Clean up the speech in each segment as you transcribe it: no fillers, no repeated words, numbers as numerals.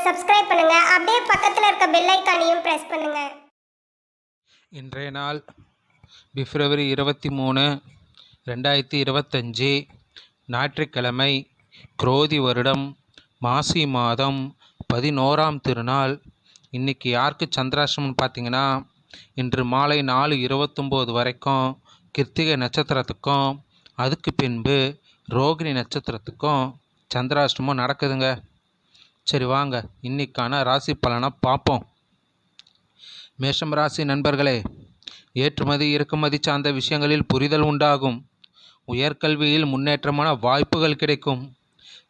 Subscribe பண்ணுங்க. அப்படியே பக்கத்துல இருக்க பெல் ஐகானையும் பிரஸ் பண்ணுங்க. இன்றைய நாள் பிப்ரவரி 23, 2025 ஞாயிற்றுக்கிழமை. குரோதி வருடம் மாசி மாதம் 11ஆம் திருநாள். இன்றைக்கி யாருக்கு சந்திராஷ்டமம்னு பார்த்தீங்கன்னா, இன்று மாலை 4:29 வரைக்கும் கிருத்திகை நட்சத்திரத்துக்கும் அதுக்கு பின்பு ரோகிணி நட்சத்திரத்துக்கும் சந்திராஷ்டமம் நடக்குதுங்க. சரி வாங்க இன்னைக்கான ராசி பலனை பார்ப்போம். மேஷம் ராசி நண்பர்களே, ஏற்றுமதி இறக்குமதி சார்ந்த விஷயங்களில் புரிதல் உண்டாகும். உயர்கல்வியில் முன்னேற்றமான வாய்ப்புகள் கிடைக்கும்.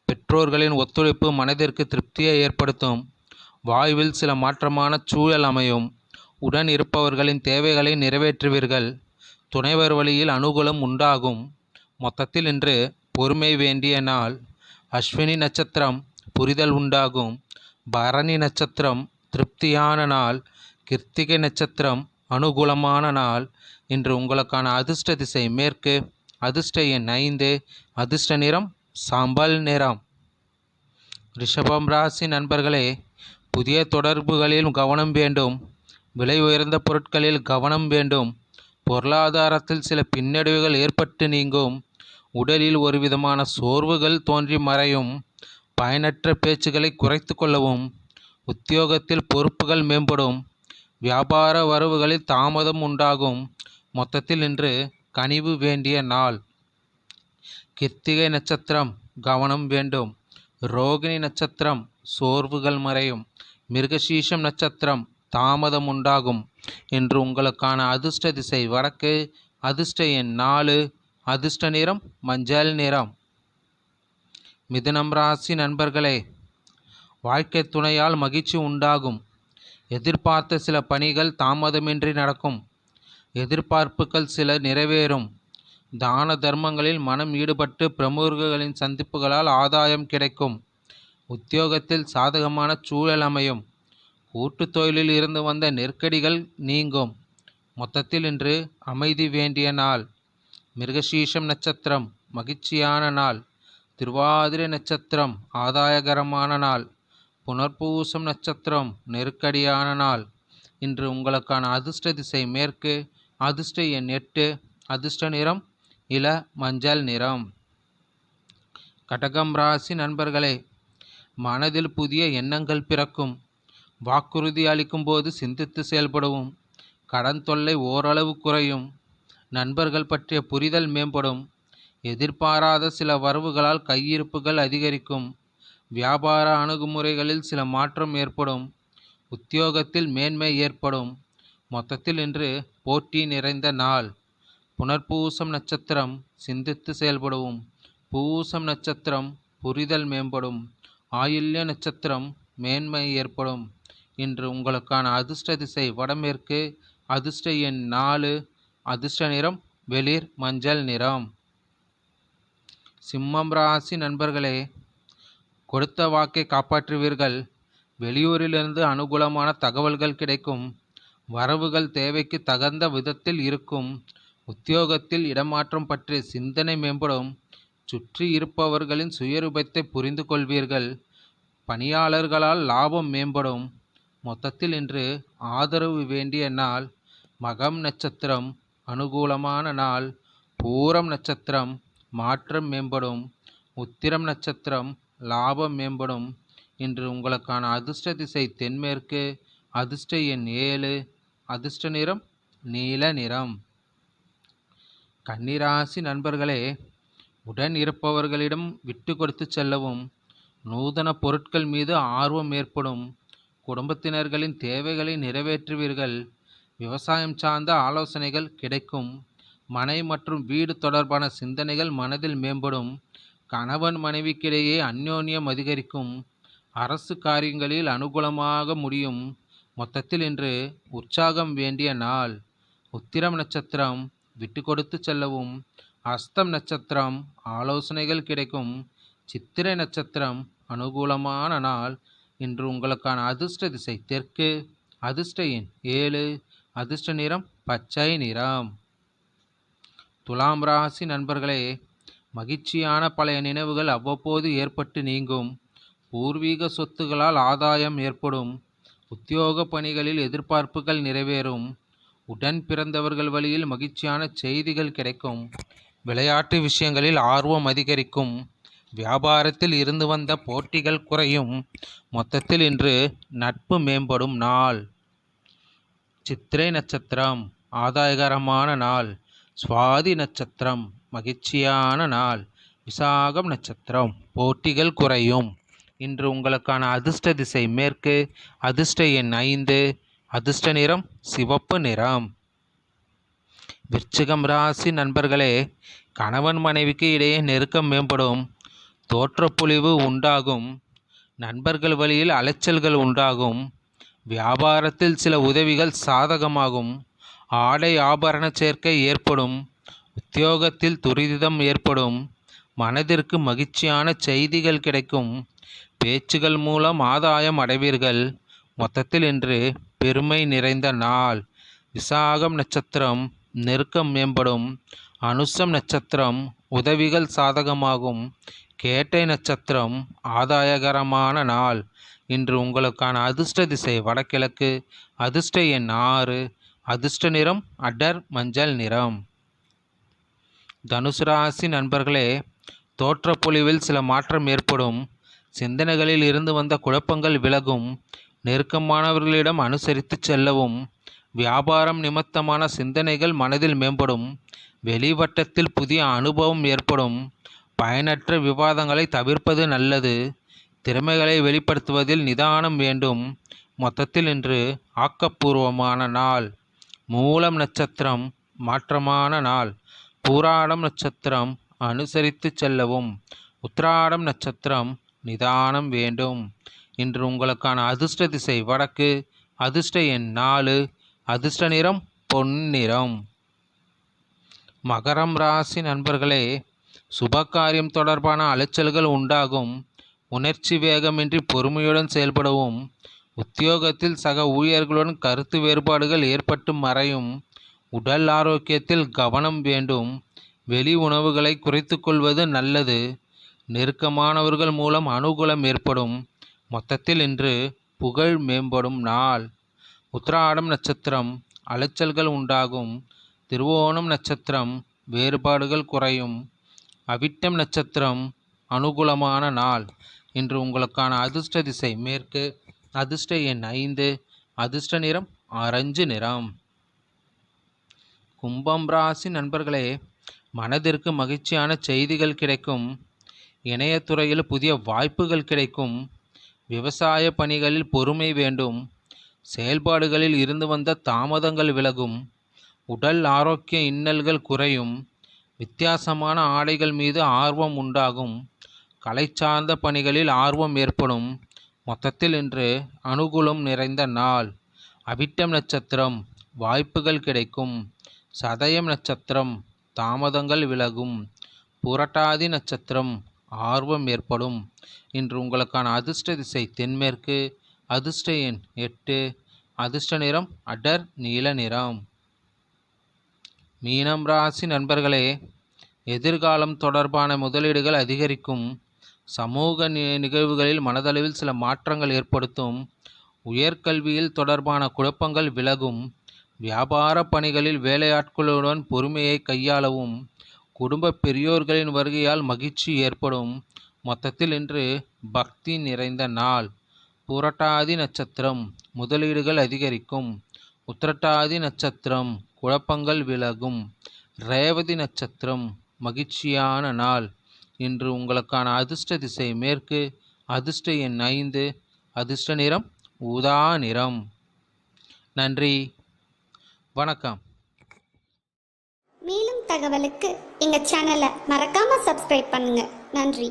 பெற்றோர்களின் ஒத்துழைப்பு மனதிற்கு திருப்தியை ஏற்படுத்தும். வாழ்வில் சில மாற்றமான சூழல் அமையும். உடன் இருப்பவர்களின் தேவைகளை நிறைவேற்றுவீர்கள். துணைவர் வழியில் அனுகூலம் உண்டாகும். மொத்தத்தில் இன்று பொறுமை வேண்டிய நாள். அஸ்வினி நட்சத்திரம் புரிதல் உண்டாகும். பரணி நட்சத்திரம் திருப்தியான நாள். கிருத்திகை நட்சத்திரம் அனுகூலமான நாள். இன்று உங்களுக்கான அதிர்ஷ்ட திசை மேற்கு. அதிர்ஷ்ட எண் 5. அதிர்ஷ்ட நிறம் சாம்பல் நிறம். ரிஷபம் ராசி நண்பர்களே, புதிய தொடர்புகளில் கவனம் வேண்டும். விலை உயர்ந்த பொருட்களில் கவனம் வேண்டும். பொருளாதாரத்தில் சில பின்னடைவுகள் ஏற்பட்டு நீங்கும். உடலில் ஒரு விதமான சோர்வுகள் தோன்றி மறையும். பயனற்ற பேச்சுகளை குறைத்து கொள்ளவும். உத்தியோகத்தில் பொறுப்புகள் மேம்படும். வியாபார வரவுகளில் தாமதம் உண்டாகும். மொத்தத்தில் இன்று கனிவு வேண்டிய நாள். கிருத்திகை நட்சத்திரம் கவனம் வேண்டும். ரோகிணி நட்சத்திரம் சோர்வுகள் மறையும். மிருகசீஷம் நட்சத்திரம் தாமதம் உண்டாகும். இன்று உங்களுக்கான அதிர்ஷ்ட திசை வடக்கு. அதிர்ஷ்ட எண் 4. அதிர்ஷ்ட நிறம் மஞ்சள் நிறம். மிதுனம் ராசி நண்பர்களே, வாழ்க்கை துணையால் மகிழ்ச்சி உண்டாகும். எதிர்பார்த்த சில பணிகள் தாமதமின்றி நடக்கும். எதிர்பார்ப்புகள் சில நிறைவேறும். தான தர்மங்களில் மனம் ஈடுபட்டு பிரமுகர்களின் சந்திப்புகளால் ஆதாயம் கிடைக்கும். உத்தியோகத்தில் சாதகமான சூழல் அமையும். கூட்டு தொழிலில் இருந்து வந்த நெருக்கடிகள் நீங்கும். மொத்தத்தில் இன்று அமைதி வேண்டிய நாள். மிருகசீஷம் நட்சத்திரம் மகிழ்ச்சியான நாள். திருவாதிரை நட்சத்திரம் ஆதாயகரமான நாள். புனர்பூசம் நட்சத்திரம் நெருக்கடியான நாள். இன்று உங்களுக்கான அதிர்ஷ்ட திசை மேற்கு. அதிர்ஷ்ட எண் 8. அதிர்ஷ்ட நிறம் இள மஞ்சள் நிறம். கடகம் ராசி நண்பர்களே, மனதில் புதிய எண்ணங்கள் பிறக்கும். வாக்குறுதி அளிக்கும் போது சிந்தித்து செயல்படவும். கடன் தொல்லை ஓரளவு குறையும். நண்பர்கள் பற்றிய புரிதல் மேம்படும். எதிர்பாராத சில வரவுகளால் கையிருப்புகள் அதிகரிக்கும். வியாபார அணுகுமுறைகளில் சில மாற்றம் ஏற்படும். உத்தியோகத்தில் மேன்மை ஏற்படும். மொத்தத்தில் இன்று போட்டி நிறைந்த நாள். புனர்பூசம் நட்சத்திரம் சிந்தித்து செயல்படவும். பூசம் நட்சத்திரம் புரிதல் மேம்படும். ஆயில்ய நட்சத்திரம் மேன்மை ஏற்படும். இன்று உங்களுக்கான அதிர்ஷ்ட திசை வடமேற்கு. அதிர்ஷ்ட எண் 4. அதிர்ஷ்ட நிறம் வெளிர் மஞ்சள் நிறம். சிம்மம் ராசி நண்பர்களே, கொடுத்த வாக்கை காப்பாற்றுவீர்கள். வெளியூரிலிருந்து அனுகூலமான தகவல்கள் கிடைக்கும். வரவுகள் தேவைக்கு தகுந்த விதத்தில் இருக்கும். உத்தியோகத்தில் இடமாற்றம் பற்றிய சிந்தனை மேம்படும். சுற்றி இருப்பவர்களின் சுயரூபத்தை புரிந்து கொள்வீர்கள். பணியாளர்களால் லாபம் மேம்படும். மொத்தத்தில் இன்று ஆதரவு வேண்டிய நாள். மகம் நட்சத்திரம் அனுகூலமான நாள். பூரம் நட்சத்திரம் மாற்றம் மேம்படும். உத்திரம் நட்சத்திரம் லாபம் மேம்படும். இன்று உங்களுக்கான அதிர்ஷ்ட திசை தென்மேற்கு. அதிர்ஷ்ட எண் 7. அதிர்ஷ்ட நிறம் நீல நிறம். கன்னிராசி நண்பர்களே, உடன் இருப்பவர்களிடம் விட்டு கொடுத்து செல்லவும். நூதன பொருட்கள் மீது ஆர்வம் ஏற்படும். குடும்பத்தினர்களின் தேவைகளை நிறைவேற்றுவீர்கள். விவசாயம் சார்ந்த ஆலோசனைகள் கிடைக்கும். மனை மற்றும் வீடு தொடர்பான சிந்தனைகள் மனதில் மேம்படும். கணவன் மனைவிக்கிடையே அந்யோன்யம் அதிகரிக்கும். அரசு காரியங்களில் அனுகூலமாக முடியும். மொத்தத்தில் இன்று உற்சாகம் வேண்டிய நாள். உத்திரம் நட்சத்திரம் விட்டு கொடுத்து செல்லவும். அஸ்தம் நட்சத்திரம் ஆலோசனைகள் கிடைக்கும். சித்திரை நட்சத்திரம் அனுகூலமான நாள். இன்று உங்களுக்கான அதிர்ஷ்ட திசை தெற்கு. அதிர்ஷ்ட எண் 7. அதிர்ஷ்ட நிறம் பச்சை நிறம். துலாம் ராசி நண்பர்களே, மகிழ்ச்சியான பழைய நினைவுகள் அவ்வப்போது ஏற்பட்டு நீங்கும். பூர்வீக சொத்துகளால் ஆதாயம் ஏற்படும். உத்தியோக பணிகளில் எதிர்பார்ப்புகள் நிறைவேறும். உடன் பிறந்தவர்கள் வழியில் மகிழ்ச்சியான செய்திகள் கிடைக்கும். விளையாட்டு விஷயங்களில் ஆர்வம் அதிகரிக்கும். வியாபாரத்தில் இருந்து வந்த போட்டிகள் குறையும். மொத்தத்தில் இன்று நட்பு மேம்படும் நாள். சித்திரை நட்சத்திரம் ஆதாயகரமான நாள். சுவாதி நட்சத்திரம் மகிழ்ச்சியான நாள். விசாகம் நட்சத்திரம் போட்டிகள் குறையும். இன்று உங்களுக்கான அதிர்ஷ்ட திசை மேற்கு. அதிர்ஷ்ட எண் 5. அதிர்ஷ்ட நிறம் சிவப்பு நிறம். விருச்சிகம் ராசி நண்பர்களே, கணவன் மனைவிக்கு இடையே நெருக்கம் மேம்படும். தோற்றப்பொழிவு உண்டாகும். நண்பர்கள் வழியில் அலைச்சல்கள் உண்டாகும். வியாபாரத்தில் சில உதவிகள் சாதகமாகும். ஆடை ஆபரண சேர்க்கை ஏற்படும். உத்தியோகத்தில் துரிதம் ஏற்படும். மனதிற்கு மகிழ்ச்சியான செய்திகள் கிடைக்கும். பேச்சுகள் மூலம் ஆதாயம் அடைவீர்கள். மொத்தத்தில் இன்று பெருமை நிறைந்த நாள். விசாகம் நட்சத்திரம் நெருக்கம் மேம்படும். அனுசம் நட்சத்திரம் உதவிகள் சாதகமாகும். கேட்டை நட்சத்திரம் ஆதாயகரமான நாள். இன்று உங்களுக்கான அதிர்ஷ்ட திசை வடகிழக்கு. அதிர்ஷ்ட எண் 6. அதிர்ஷ்ட நிறம் அடர் மஞ்சள் நிறம். தனுசு ராசி நண்பர்களே, தோற்றப்பொழிவில் சில மாற்றம் ஏற்படும். சிந்தனைகளில் இருந்து வந்த குழப்பங்கள் விலகும். நெருக்கமானவர்களிடம் அனுசரித்து செல்லவும். வியாபாரம் நிமித்தமான சிந்தனைகள் மனதில் மேம்படும். வெளிவட்டத்தில் புதிய அனுபவம் ஏற்படும். பயனற்ற விவாதங்களை தவிர்ப்பது நல்லது. திறமைகளை வெளிப்படுத்துவதில் நிதானம் வேண்டும். மொத்தத்தில் இன்று ஆக்கப்பூர்வமான நாள். மூலம் நட்சத்திரம் மாற்றமான நாள். பூராடம் நட்சத்திரம் அனுசரித்து செல்லவும். உத்திராடம் நட்சத்திரம் நிதானம் வேண்டும். இன்று உங்களுக்கான அதிர்ஷ்ட திசை வடக்கு. அதிர்ஷ்ட எண் 4. அதிர்ஷ்ட நிறம் பொன்னிறம். மகரம் ராசி நண்பர்களே, சுபகாரியம் தொடர்பான அலைச்சல்கள் உண்டாகும். உணர்ச்சி வேகமின்றி பொறுமையுடன் செயல்படவும். உத்தியோகத்தில் சக ஊழியர்களுடன் கருத்து வேறுபாடுகள் ஏற்பட்டு மறையும். உடல் ஆரோக்கியத்தில் கவனம் வேண்டும். வெளி உணவுகளை குறைத்து கொள்வது நல்லது. நெருக்கமானவர்கள் மூலம் அனுகூலம் ஏற்படும். மொத்தத்தில் இன்று புகழ் மேம்படும் நாள். உத்திராடம் நட்சத்திரம் அலைச்சல்கள் உண்டாகும். திருவோணம் நட்சத்திரம் வேறுபாடுகள் குறையும். அவிட்டம் நட்சத்திரம் அனுகூலமான நாள். இன்று உங்களுக்கான அதிர்ஷ்ட திசை மேற்கு. அதிர்ஷ்ட எண் 5. அதிர்ஷ்ட நிறம் ஆரஞ்சு நிறம். கும்பம் ராசி நண்பர்களே, மனதிற்கு மகிழ்ச்சியான செய்திகள் கிடைக்கும். இணையத்துறையில் புதிய வாய்ப்புகள் கிடைக்கும். விவசாய பணிகளில் பொறுமை வேண்டும். செயல்பாடுகளில் இருந்து வந்த தாமதங்கள் விலகும். உடல் ஆரோக்கிய இன்னல்கள் குறையும். வித்தியாசமான ஆடைகள் மீது ஆர்வம் உண்டாகும். கலை சார்ந்த பணிகளில் ஆர்வம் ஏற்படும். மொத்தத்தில் இன்று அனுகூலம் நிறைந்த நாள். அவிட்டம் நட்சத்திரம் வாய்ப்புகள் கிடைக்கும். சதயம் நட்சத்திரம் தாமதங்கள் விலகும். புரட்டாதி நட்சத்திரம் ஆர்வம் ஏற்படும். இன்று உங்களுக்கான அதிர்ஷ்ட திசை தென்மேற்கு. அதிர்ஷ்ட எண் 8. அதிர்ஷ்ட நிறம் அடர் நீல நிறம். மீனம் ராசி நண்பர்களே, எதிர்காலம் தொடர்பான முதலீடுகள் அதிகரிக்கும். சமூக நிகழ்வுகளில் மனதளவில் சில மாற்றங்கள் ஏற்படுத்தும். உயர்கல்வியில் தொடர்பான குழப்பங்கள் விலகும். வியாபார பணிகளில் வேலையாட்களுடன் பொறுமையை கையாளவும். குடும்ப பெரியோர்களின் வருகையால் மகிழ்ச்சி ஏற்படும். மொத்தத்தில் இன்று பக்தி நிறைந்த நாள். புரட்டாதி நட்சத்திரம் முதலீடுகள் அதிகரிக்கும். உத்திரட்டாதி நட்சத்திரம் குழப்பங்கள் விலகும். ரேவதி நட்சத்திரம் மகிழ்ச்சியான நாள். இன்று உங்களுக்கான அதிர்ஷ்ட திசை மேற்கு. அதிர்ஷ்ட எண் 5. அதிர்ஷ்ட நிறம் ஊதா நிறம். நன்றி, வணக்கம். மேலும் தகவலுக்கு எங்கள் சேனலை மறக்காமல் சப்ஸ்கிரைப் பண்ணுங்கள். நன்றி.